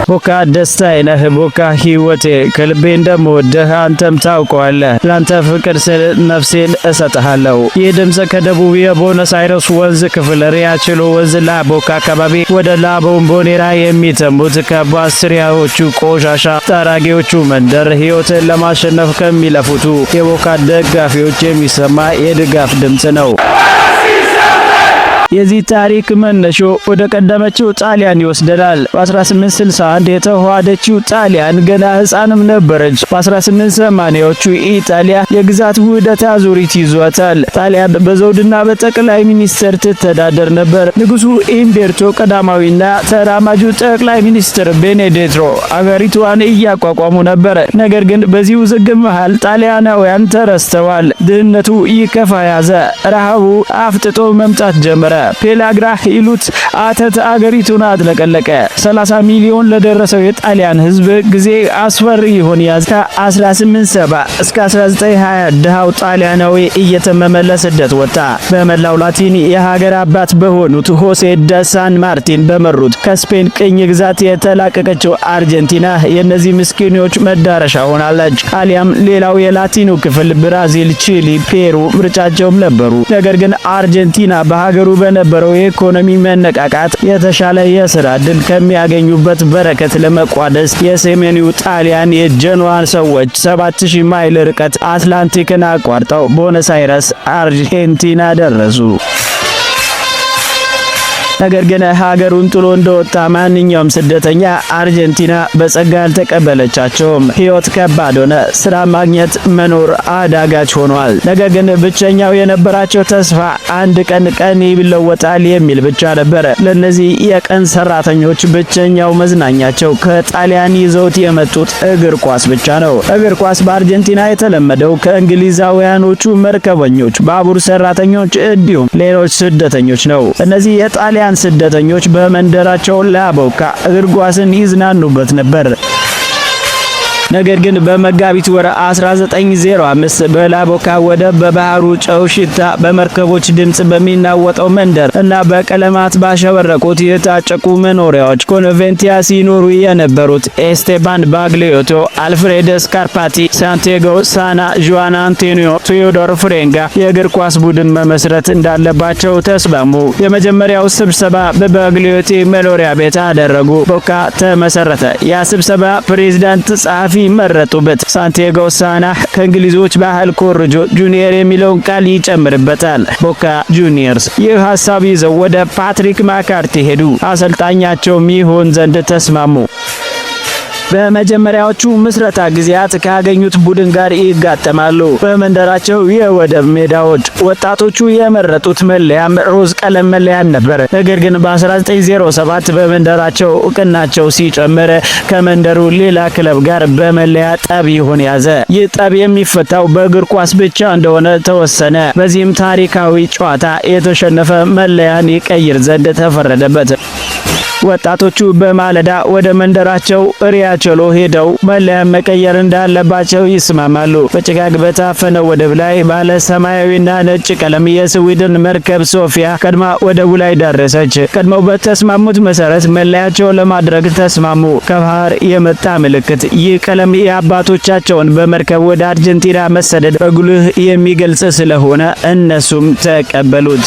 ቦካ ደስታዬ ነህ፣ ቦካ ህይወቴ፣ ከልቤ እንደምወድህ አንተም ታውቀዋለህ። ላንተ ፍቅር ስል ነፍሴን እሰጥሃለሁ። ይህ ድምጽ ከደቡብ የቦነስ አይረስ ወንዝ ክፍል ሪያችሎ ወንዝ ላቦካ አካባቢ ወደ ላቦምቦኔራ የሚተሙት ከባስትሪያዎቹ ቆሻሻ ጠራጊዎቹ መንደር ህይወትን ለማሸነፍ ከሚለፉቱ የቦካ ደጋፊዎች የሚሰማ የድጋፍ ድምጽ ነው። የዚህ ታሪክ መነሾ ወደ ቀደመችው ጣሊያን ይወስደናል። በ1861 የተዋሃደችው ጣሊያን ገና ህፃንም ነበረች። በ1880ዎቹ ኢጣሊያ የግዛት ውህደት አዙሪት ይዟታል። ጣሊያን በዘውድና በጠቅላይ ሚኒስትር ትተዳደር ነበር። ንጉሱ ኢምቤርቶ ቀዳማዊና ተራማጁ ጠቅላይ ሚኒስትር ቤኔዴትሮ አገሪቷን እያቋቋሙ ነበር። ነገር ግን በዚህ ውዝግብ መሃል ጣሊያናውያን ተረስተዋል። ድህነቱ ይከፋ ያዘ። ረሃቡ አፍጥጦ መምጣት ጀመረ። ፔላግራ ይሉት አተት አገሪቱን አጥለቀለቀ። 30 ሚሊዮን ለደረሰው የጣሊያን ህዝብ ጊዜ አስፈሪ ይሆን ያዘ። ከ1870 እስከ 1920 ድሃው ጣሊያናዊ እየተመመ ለስደት ወጣ። በመላው ላቲን የሀገር አባት በሆኑት ሆሴ ደ ሳን ማርቲን በመሩት ከስፔን ቅኝ ግዛት የተላቀቀችው አርጀንቲና የእነዚህ ምስኪኖች መዳረሻ ሆናለች። አሊያም ሌላው የላቲኑ ክፍል ብራዚል፣ ቺሊ፣ ፔሩ ምርጫቸውም ነበሩ። ነገር ግን አርጀንቲና በሀገሩ በነበረው የኢኮኖሚ መነቃቃት የተሻለ የሥራ ዕድል ከሚያገኙበት በረከት ለመቋደስ የሰሜኑ ጣሊያን የጀኖዋን ሰዎች 7000 ማይል ርቀት አትላንቲክን አቋርጠው ቦነስ አይረስ አርጀንቲና ደረሱ። ነገር ግን ሀገሩን ጥሎ እንደወጣ ማንኛውም ስደተኛ አርጀንቲና በጸጋ አልተቀበለቻቸውም። ህይወት ከባድ ሆነ። ስራ ማግኘት መኖር አዳጋች ሆኗል። ነገር ግን ብቸኛው የነበራቸው ተስፋ አንድ ቀን ይለወጣል የሚል ብቻ ነበር። ለነዚህ የቀን ሰራተኞች ብቸኛው መዝናኛቸው ከጣሊያን ይዘውት የመጡት እግር ኳስ ብቻ ነው። እግር ኳስ በአርጀንቲና የተለመደው ከእንግሊዛውያኖቹ መርከበኞች፣ ባቡር ሰራተኞች እንዲሁም ሌሎች ስደተኞች ነው። እነዚህ የጣሊያን ስደተኞች በመንደራቸው ላቦካ እግር ኳስን ይዝናኑበት ነበር። ነገር ግን በመጋቢት ወር 1905 በላቦካ ወደብ በባህሩ ጨው ሽታ በመርከቦች ድምጽ በሚናወጠው መንደር እና በቀለማት ባሸበረቁት የታጨቁ መኖሪያዎች ኮንቬንቲያ ሲኖሩ የነበሩት ኤስቴባን ባግሊዮቶ፣ አልፍሬድ ስካርፓቲ፣ ሳንቲያጎ ሳና፣ ጁዋን አንቶኒዮ፣ ቴዎዶር ፍሬንጋ የእግር ኳስ ቡድን መመስረት እንዳለባቸው ተስማሙ። የመጀመሪያው ስብሰባ በባግሊዮቲ መኖሪያ ቤት አደረጉ። ቦካ ተመሰረተ። ያ ስብሰባ ፕሬዝዳንት ጸሐፊ መረጡበት። ሳንቲያጎ ሳና ከእንግሊዞች ባህል ኮርጆ ጁኒየር የሚለውን ቃል ይጨምርበታል። ቦካ ጁኒየርስ ይህ ሐሳብ ይዘው ወደ ፓትሪክ ማካርቲ ሄዱ። አሰልጣኛቸውም ይሆን ዘንድ ተስማሙ። በመጀመሪያዎቹ ምስረታ ጊዜያት ካገኙት ቡድን ጋር ይጋጠማሉ። በመንደራቸው የወደብ ሜዳዎች ወጣቶቹ የመረጡት መለያም ሮዝ ቀለም መለያን ነበር። ነገር ግን በ1907 በመንደራቸው እውቅናቸው ሲጨምር ከመንደሩ ሌላ ክለብ ጋር በመለያ ጠብ ይሆን ያዘ። ይህ ጠብ የሚፈታው በእግር ኳስ ብቻ እንደሆነ ተወሰነ። በዚህም ታሪካዊ ጨዋታ የተሸነፈ መለያን ይቀይር ዘንድ ተፈረደበት። ወጣቶቹ በማለዳ ወደ መንደራቸው ሪያችሎ ሄደው መለያ መቀየር እንዳለባቸው ይስማማሉ። በጭጋግ በታፈነው ወደብ ላይ ባለ ሰማያዊና ነጭ ቀለም የስዊድን መርከብ ሶፊያ ቀድማ ወደቡ ላይ ደረሰች። ቀድመው በተስማሙት መሰረት መለያቸው ለማድረግ ተስማሙ። ከባህር የመጣ ምልክት። ይህ ቀለም የአባቶቻቸውን በመርከብ ወደ አርጀንቲና መሰደድ በጉልህ የሚገልጽ ስለሆነ እነሱም ተቀበሉት።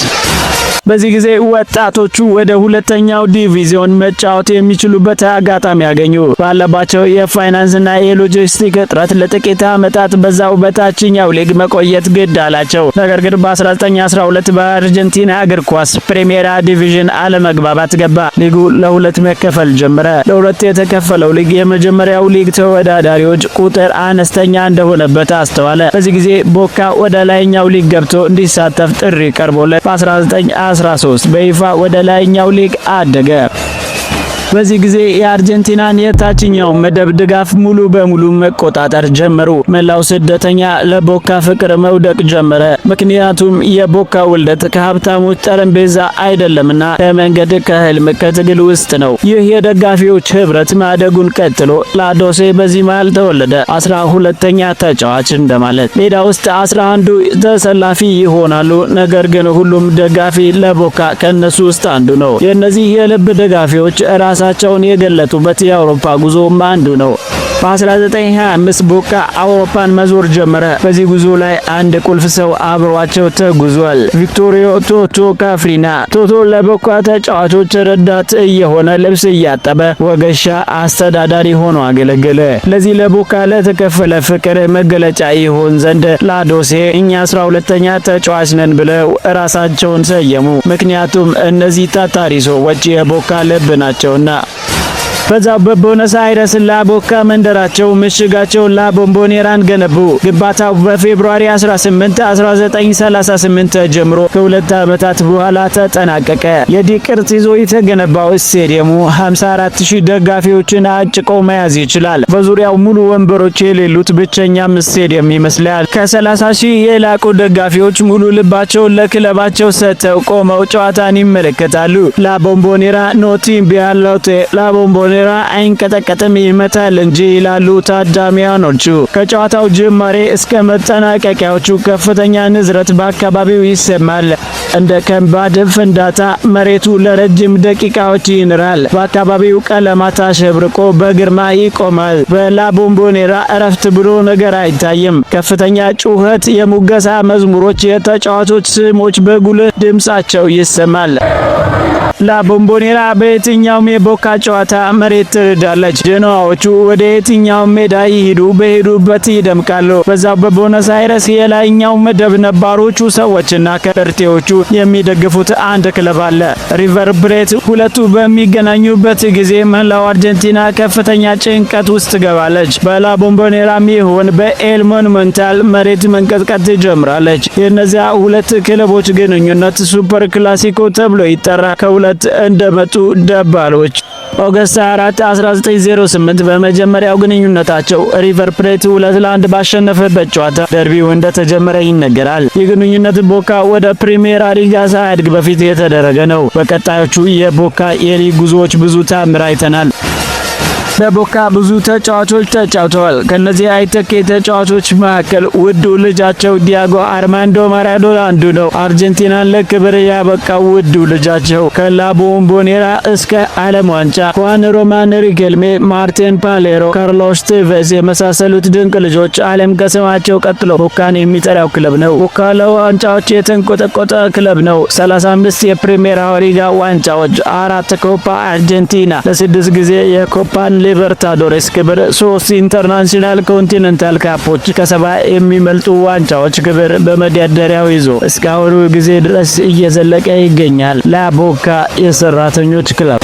በዚህ ጊዜ ወጣቶቹ ወደ ሁለተኛው ዲቪዚዮን መጫወት የሚችሉበት አጋጣሚ ያገኙ። ባለባቸው የፋይናንስና የሎጂስቲክ እጥረት ለጥቂት ዓመታት በዛው በታችኛው ሊግ መቆየት ግድ አላቸው። ነገር ግን በ1912 በአርጀንቲና እግር ኳስ ፕሪሜራ ዲቪዥን አለመግባባት ገባ። ሊጉ ለሁለት መከፈል ጀመረ። ለሁለት የተከፈለው ሊግ የመጀመሪያው ሊግ ተወዳዳሪዎች ቁጥር አነስተኛ እንደሆነበት አስተዋለ። በዚህ ጊዜ ቦካ ወደ ላይኛው ሊግ ገብቶ እንዲሳተፍ ጥሪ ቀርቦለት በ1913 በይፋ ወደ ላይኛው ሊግ አደገ። በዚህ ጊዜ የአርጀንቲናን የታችኛው መደብ ድጋፍ ሙሉ በሙሉ መቆጣጠር ጀመሩ። መላው ስደተኛ ለቦካ ፍቅር መውደቅ ጀመረ። ምክንያቱም የቦካ ውልደት ከሀብታሞች ጠረጴዛ አይደለምና ከመንገድ ከህልም ከትግል ውስጥ ነው። ይህ የደጋፊዎች ህብረት ማደጉን ቀጥሎ ላዶሴ በዚህ መሃል ተወለደ። 12ኛ ተጫዋች እንደማለት። ሜዳ ውስጥ 11ዱ ተሰላፊ ይሆናሉ። ነገር ግን ሁሉም ደጋፊ ለቦካ ከነሱ ውስጥ አንዱ ነው። የእነዚህ የልብ ደጋፊዎች ራስ ራሳቸውን የገለጡበት የአውሮፓ ጉዞም አንዱ ነው። በ1925 ቦካ አውሮፓን መዞር ጀመረ። በዚህ ጉዞ ላይ አንድ ቁልፍ ሰው አብሯቸው ተጉዟል። ቪክቶሪዮ ቶቶ ካፍሪና። ቶቶ ለቦካ ተጫዋቾች ረዳት እየሆነ ልብስ እያጠበ ወገሻ አስተዳዳሪ ሆኖ አገለገለ። ለዚህ ለቦካ ለተከፈለ ፍቅር መገለጫ ይሆን ዘንድ ላዶሴ እኛ 12ኛ ተጫዋች ነን ብለው ራሳቸውን ሰየሙ። ምክንያቱም እነዚህ ታታሪ ሰዎች የቦካ ልብ ናቸውና። በዛው በቦነስ አይረስ ላቦካ መንደራቸው ምሽጋቸው ላቦምቦኔራን ገነቡ። ግንባታው በፌብሩዋሪ 18 1938 ጀምሮ ከሁለት ዓመታት በኋላ ተጠናቀቀ። የዲ ቅርጽ ይዞ የተገነባው ስቴዲየሙ 54000 ደጋፊዎችን አጭቆ መያዝ ይችላል። በዙሪያው ሙሉ ወንበሮች የሌሉት ብቸኛም ስቴዲየም ይመስላል። ከ30000 የላቁ ደጋፊዎች ሙሉ ልባቸውን ለክለባቸው ሰጥተው ቆመው ጨዋታን ይመለከታሉ። ላቦምቦኔራ ኖቲም ቢያሎቴ ላቦምቦኔራ አይንቀጠቀጥም ይመታል እንጂ ይላሉ ታዳሚያኖቹ። ከጨዋታው ጅማሬ እስከ መጠናቀቂያዎቹ ከፍተኛ ንዝረት በአካባቢው ይሰማል። እንደ ከባድ ፍንዳታ መሬቱ ለረጅም ደቂቃዎች ይንራል። በአካባቢው ቀለማት አሸብርቆ በግርማ ይቆማል። በላቦምቦኔራ እረፍት ብሎ ነገር አይታይም። ከፍተኛ ጩኸት፣ የሙገሳ መዝሙሮች፣ የተጫዋቾች ስሞች በጉልህ ድምጻቸው ይሰማል። ላቦምቦኔራ በየትኛውም የቦካ ጨዋታ መሬት ትርዳለች። ጀነዋዎቹ ወደ የትኛውም ሜዳ ይሄዱ በሄዱበት ይደምቃሉ። በዛው በቦነስ አይረስ የላይኛው መደብ ነባሮቹ ሰዎችና ከርቴዎቹ የሚደግፉት አንድ ክለብ አለ፣ ሪቨር ፕሌት። ሁለቱ በሚገናኙበት ጊዜ መላው አርጀንቲና ከፍተኛ ጭንቀት ውስጥ ትገባለች። በላቦምቦኔራም ይሁን በኤል ሞኑሜንታል መሬት መንቀጥቀጥ ትጀምራለች። የእነዚያ ሁለት ክለቦች ግንኙነት ሱፐር ክላሲኮ ተብሎ ይጠራል። ከሁለት እንደመጡ ደባሎች ኦገስት 4 1908 በመጀመሪያው ግንኙነታቸው ሪቨር ፕሌት 2-1 ባሸነፈበት ጨዋታ ደርቢው እንደተጀመረ ይነገራል። የግንኙነት ቦካ ወደ ፕሪሚየር ሊጋ ሳያድግ በፊት የተደረገ ነው። በቀጣዮቹ የቦካ የሊግ ጉዞዎች ብዙ ታምር አይተናል። በቦካ ብዙ ተጫዋቾች ተጫውተዋል። ከነዚህ አይተኬ ተጫዋቾች መካከል ውዱ ልጃቸው ዲያጎ አርማንዶ ማራዶና አንዱ ነው። አርጀንቲናን ለክብር ያበቃው ውዱ ልጃቸው ከላቦምቦኔራ እስከ ዓለም ዋንጫ ሁዋን ሮማን ሪኬልሜ፣ ማርቲን ፓሌሮ፣ ካርሎስ ቴቬዝ የመሳሰሉት ድንቅ ልጆች ዓለም ከስማቸው ቀጥሎ ቦካን የሚጠራው ክለብ ነው። ቦካ ለዋንጫዎች የተንቆጠቆጠ ክለብ ነው። 35 የፕሪሚየር ሊጋ ዋንጫዎች፣ 4 ኮፓ አርጀንቲና፣ ለ6 ጊዜ የኮፓን ሊበርታዶሬስ ክብር፣ 3 ኢንተርናሽናል ኮንቲኔንታል ካፖች፣ ከ70 የሚመልጡ ዋንጫዎች ክብር በመደርደሪያው ይዞ እስካሁኑ ጊዜ ድረስ እየዘለቀ ይገኛል። ላቦካ የሰራተኞች ክለብ